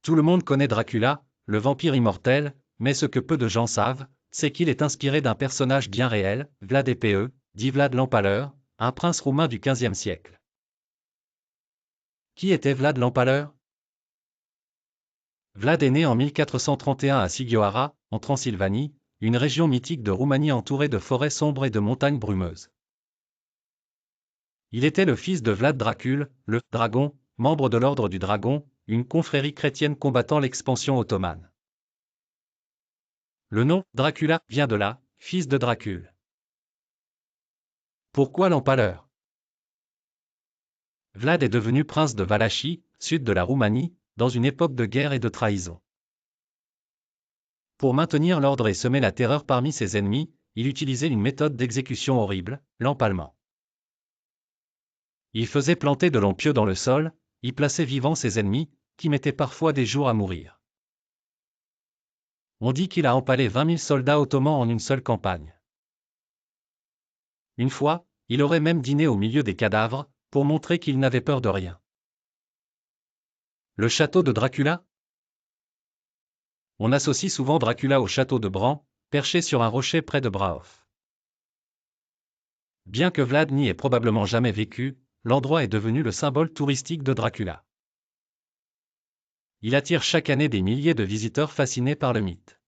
Tout le monde connaît Dracula, le vampire immortel, mais ce que peu de gens savent, c'est qu'il est inspiré d'un personnage bien réel, Vlad Épée, dit Vlad l'Empaleur, un prince roumain du XVe siècle. Qui était Vlad l'Empaleur? Vlad est né en 1431 à Sigioara, en Transylvanie, une région mythique de Roumanie entourée de forêts sombres et de montagnes brumeuses. Il était le fils de Vlad Dracul, le dragon, membre de l'Ordre du Dragon, une confrérie chrétienne combattant l'expansion ottomane. Le nom Dracula vient de là, fils de Dracul. Pourquoi l'Empaleur? Vlad est devenu prince de Valachie, sud de la Roumanie, dans une époque de guerre et de trahison. Pour maintenir l'ordre et semer la terreur parmi ses ennemis, il utilisait une méthode d'exécution horrible, l'empalement. Il faisait planter de longs pieux dans le sol, y plaçait vivants ses ennemis, qui mettaient parfois des jours à mourir. On dit qu'il a empalé 20 000 soldats ottomans en une seule campagne. Une fois, il aurait même dîné au milieu des cadavres, pour montrer qu'il n'avait peur de rien. Le château de Dracula? On associe souvent Dracula au château de Bran, perché sur un rocher près de Brahof. Bien que Vlad n'y ait probablement jamais vécu, l'endroit est devenu le symbole touristique de Dracula. Il attire chaque année des milliers de visiteurs fascinés par le mythe.